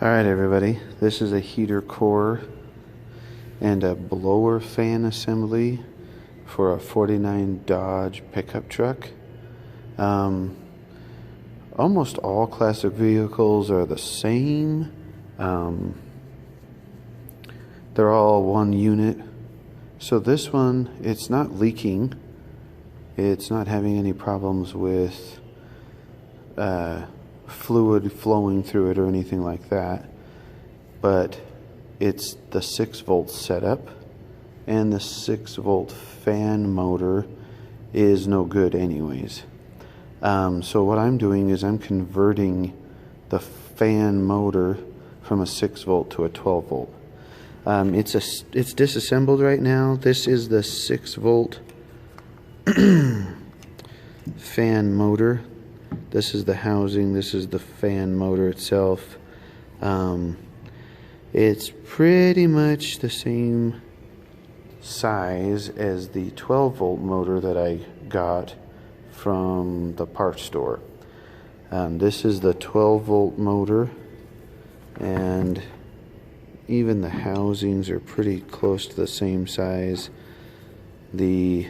Alright everybody, this is a heater core and a blower fan assembly for a 49 Dodge pickup truck. Almost all classic vehicles are the same. They're all one unit. So this one, it's not leaking. It's not having any problems with fluid flowing through it or anything like that, but it's the 6-volt setup, and the 6-volt fan motor is no good anyways. So what I'm doing is I'm converting the fan motor from a 6-volt to a 12-volt. It's disassembled right now. This is the 6-volt fan motor. This is the housing, this is the fan motor itself. It's pretty much the same size as the 12-volt motor that I got from the parts store. This is the 12-volt motor, and even the housings are pretty close to the same size. The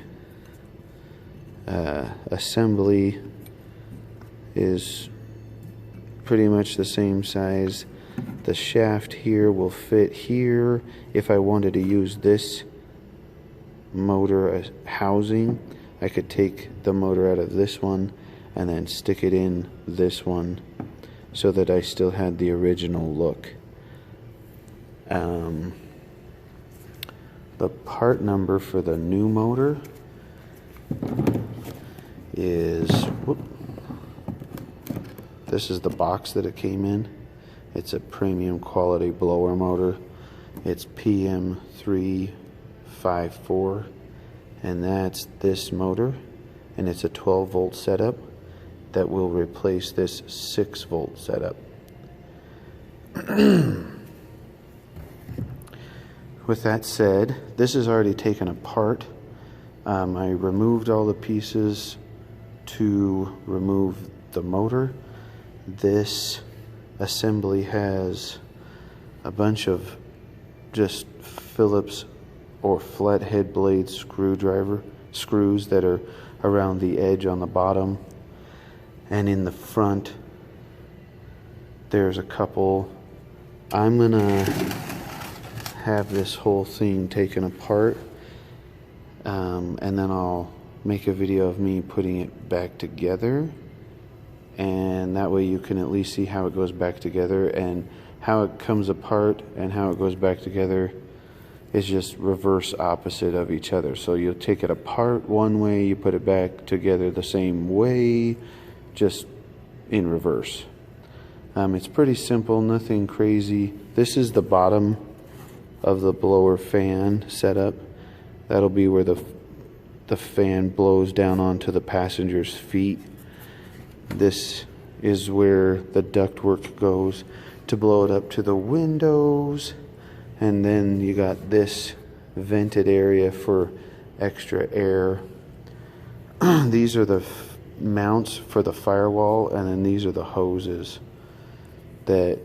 assembly is pretty much the same size. The shaft here will fit here. If I wanted to use this motor as housing, I could take the motor out of this one and then stick it in this one so that I still had the original look. The part number for the new motor is, this is the box that it came in. It's a premium quality blower motor. It's PM354, and that's this motor, and it's a 12-volt setup that will replace this 6-volt setup. With that said, this is already taken apart. I removed all the pieces to remove the motor. This assembly has a bunch of just Phillips or flathead blade screws that are around the edge on the bottom, and in the front there's a couple. I'm gonna have this whole thing taken apart, and then I'll make a video of me putting it back together, and that way you can at least see how it goes back together, and how it comes apart and how it goes back together is just reverse opposite of each other. So you'll take it apart one way, you put it back together the same way, just in reverse. It's pretty simple, nothing crazy. This is the bottom of the blower fan setup. That'll be where the fan blows down onto the passenger's feet. This is where the ductwork goes to blow it up to the windows, and then you got this vented area for extra air. These are the mounts for the firewall, and then these are the hoses that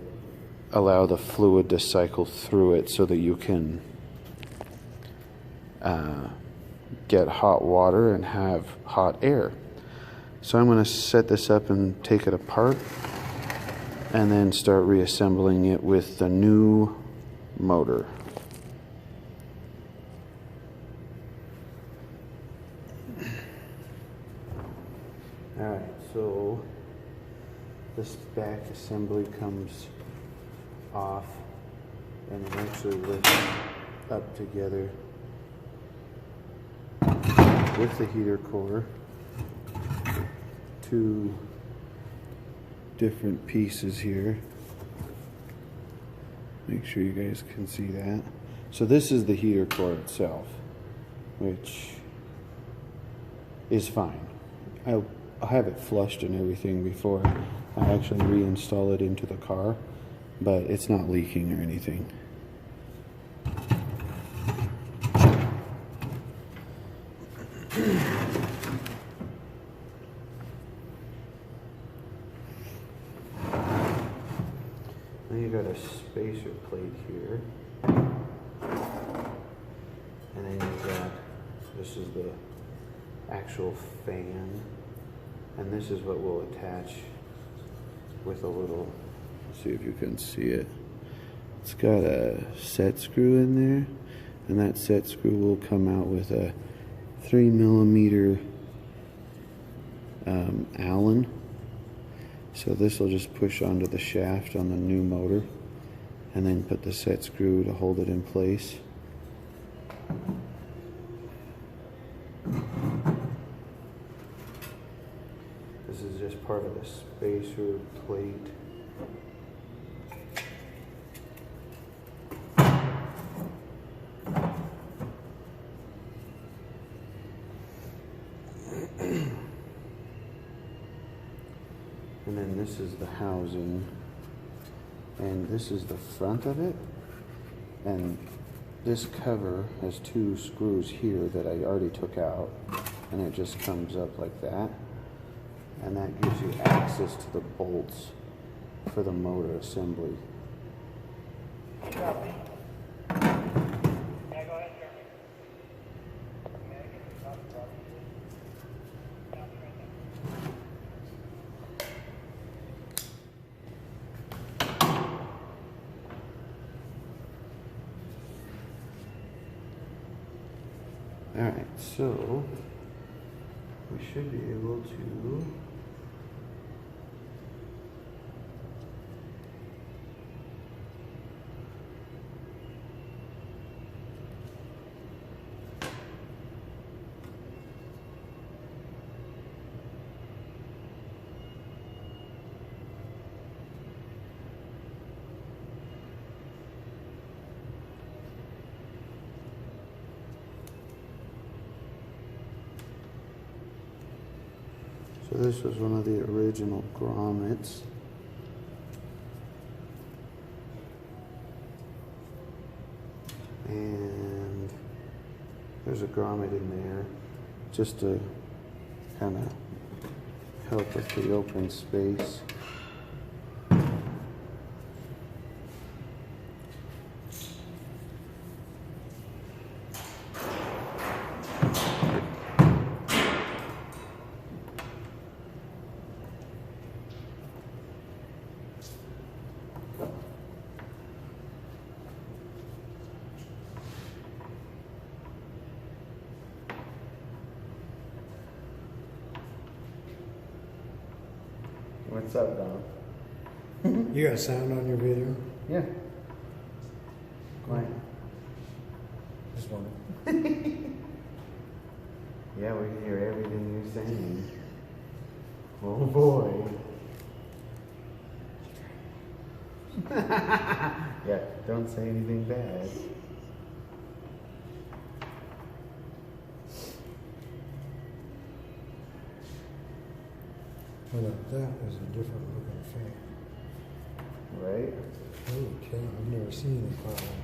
allow the fluid to cycle through it so that you can get hot water and have hot air. So I'm going to set this up and take it apart, and then start reassembling it with the new motor. Alright, so this back assembly comes off and it actually lifts up together with the heater core. Two different pieces here. Make sure you guys can see that. So this is the heater core itself, which is fine. I'll have it flushed and everything before I actually reinstall it into the car, but it's not leaking or anything. got a spacer plate here. And then you've got, this is the actual fan. And this is what we'll attach with a little, let's see if you can see it. It's got a set screw in there. And that set screw will come out with a 3mm Allen. So this will just push onto the shaft on the new motor and then put the set screw to hold it in place. This is just part of the spacer plate. And then this is the housing, and this is the front of it, and this cover has 2 screws here that I already took out, and it just comes up like that, and that gives you access to the bolts for the motor assembly. Alright, so we should be able to So this was one of the original grommets. And there's a grommet in there just to kind of help with the open space. What's up, Don? You got sound on your video? Yeah. Quiet. Just one. Yeah, we can hear everything you're saying. Oh boy. Yeah, don't say anything bad. Well, that is a different looking fan. Right? Holy cow, I've never seen a car like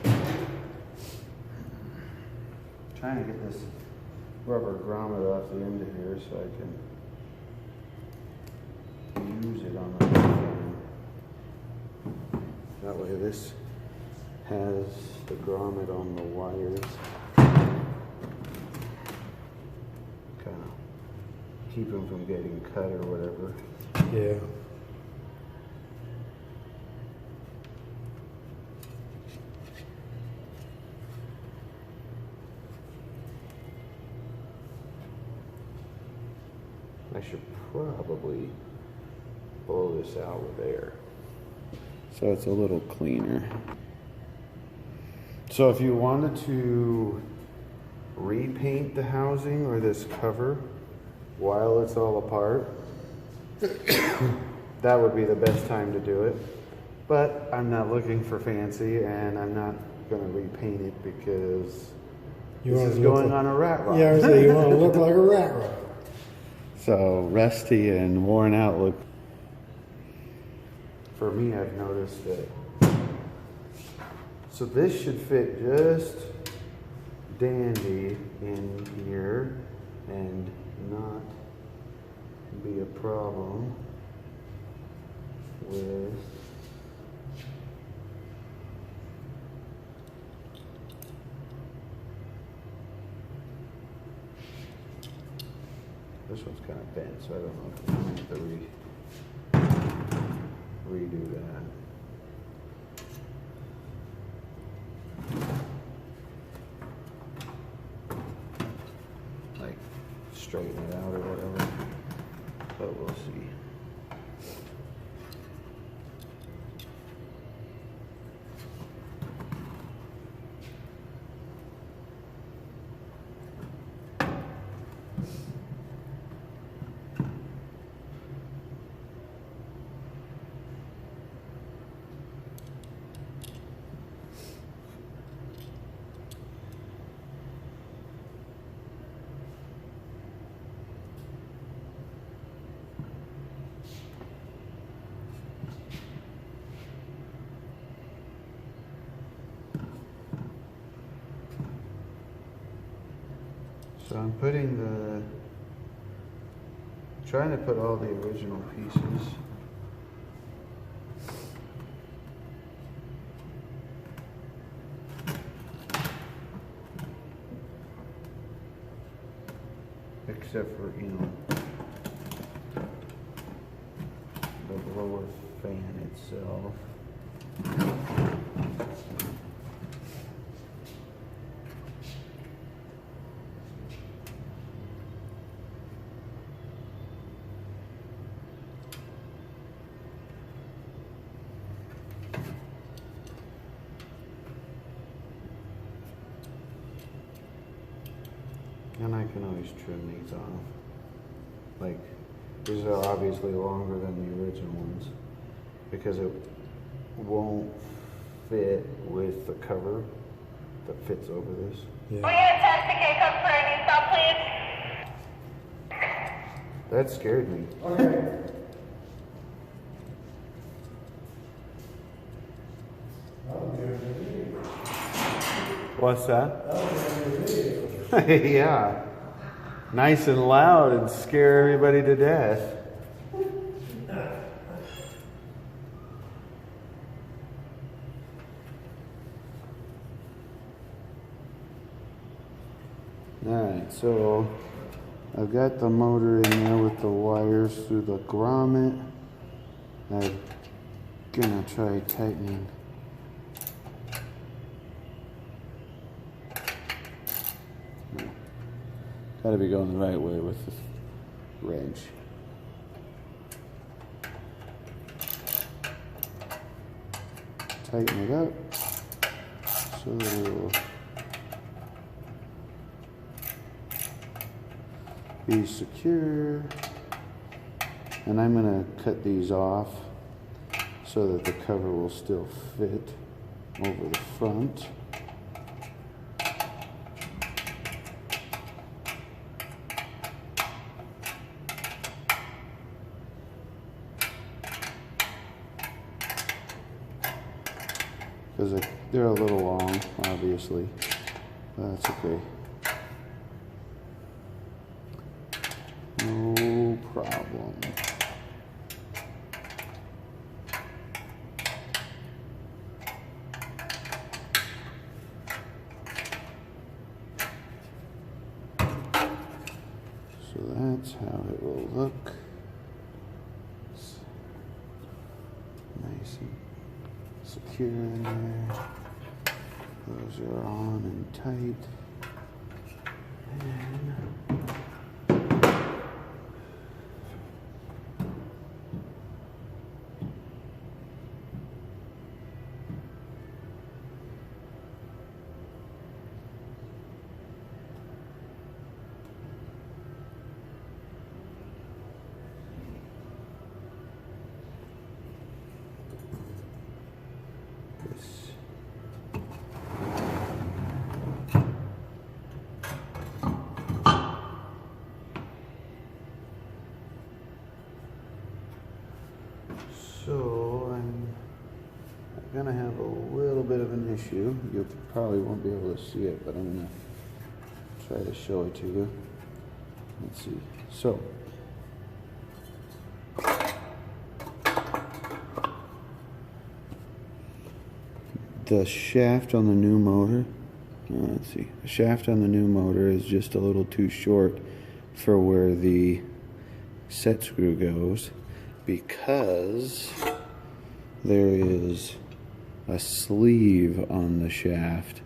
that. Trying to get this rubber grommet off the end of here so I can use it on the fan. That way this has the grommet on the wires. Kind of keep them from getting cut or whatever. Yeah. I should probably blow this out with air so it's a little cleaner. So if you wanted to repaint the housing or this cover while it's all apart, that would be the best time to do it. But I'm not looking for fancy, and I'm not going to repaint it because this is going on a rat rod. Yeah, I was saying you want to look like a rat rod. So rusty and worn out look. For me, I've noticed that. So this should fit just dandy in here, and not be a problem with this one's kind of bent, so I don't know if I'm going to have to redo that. Like straighten it out or whatever, but we'll see. So I'm trying to put all the original pieces except for, the blower fan itself. And I can always trim these off. Like, these are obviously longer than the original ones because it won't fit with the cover that fits over this. Yeah. We have testing comes for a new stop, please. That scared me. Okay. What's that? Yeah. Nice and loud and scare everybody to death. Alright, so I've got the motor in there with the wires through the grommet. I'm gonna try tightening. Gotta be going the right way with the wrench. Tighten it up so it'll be secure. And I'm gonna cut these off so that the cover will still fit over the front. Because they're a little long, obviously, but that's okay. No problem. So that's how it will look. It's nice and secure in there. Those are on and tight. And this. So I'm gonna have a little bit of an issue. You probably won't be able to see it, but I'm gonna try to show it to you. let's see. So the shaft on the new motor, let's see, the shaft on the new motor is just a little too short for where the set screw goes, because there is a sleeve on the shaft.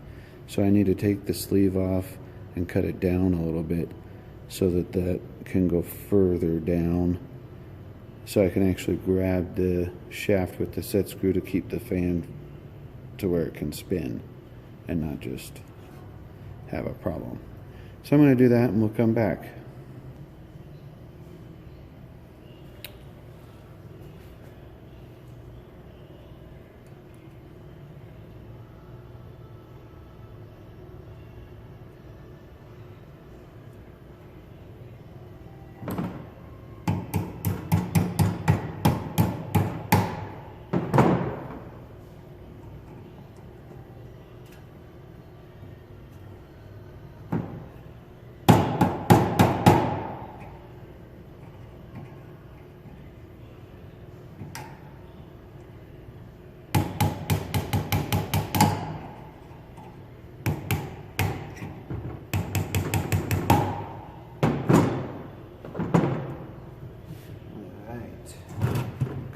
So I need to take the sleeve off and cut it down a little bit so that that can go further down, so I can actually grab the shaft with the set screw to keep the fan to where it can spin and not just have a problem. So I'm going to do that and we'll come back.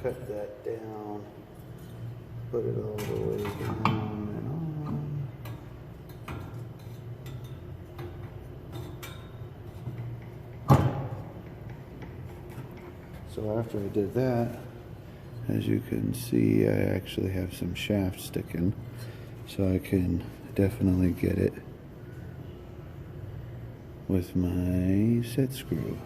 Cut that down, put it all the way down and on. So after I did that, as you can see, I actually have some shaft sticking, so I can definitely get it with my set screw.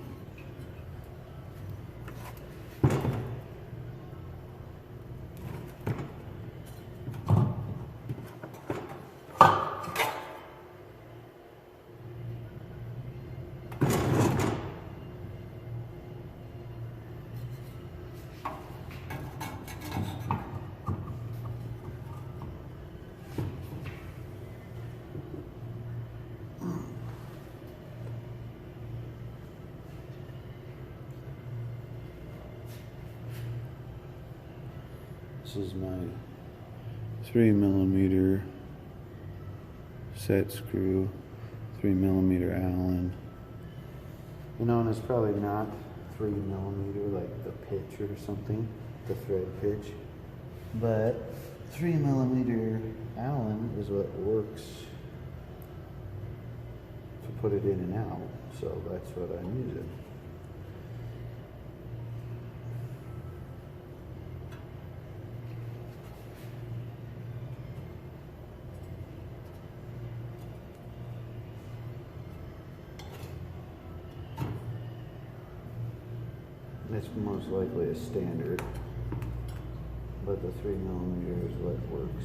This is my 3mm set screw, 3mm Allen. You know, and it's probably not 3mm like the pitch or something, the thread pitch, but 3mm Allen is what works to put it in and out, so that's what I'm using. It's most likely a standard, but the 3mm is what works.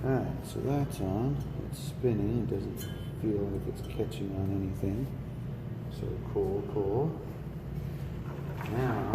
Alright, so that's on. It's spinning. It doesn't feel like it's catching on anything. So cool. Now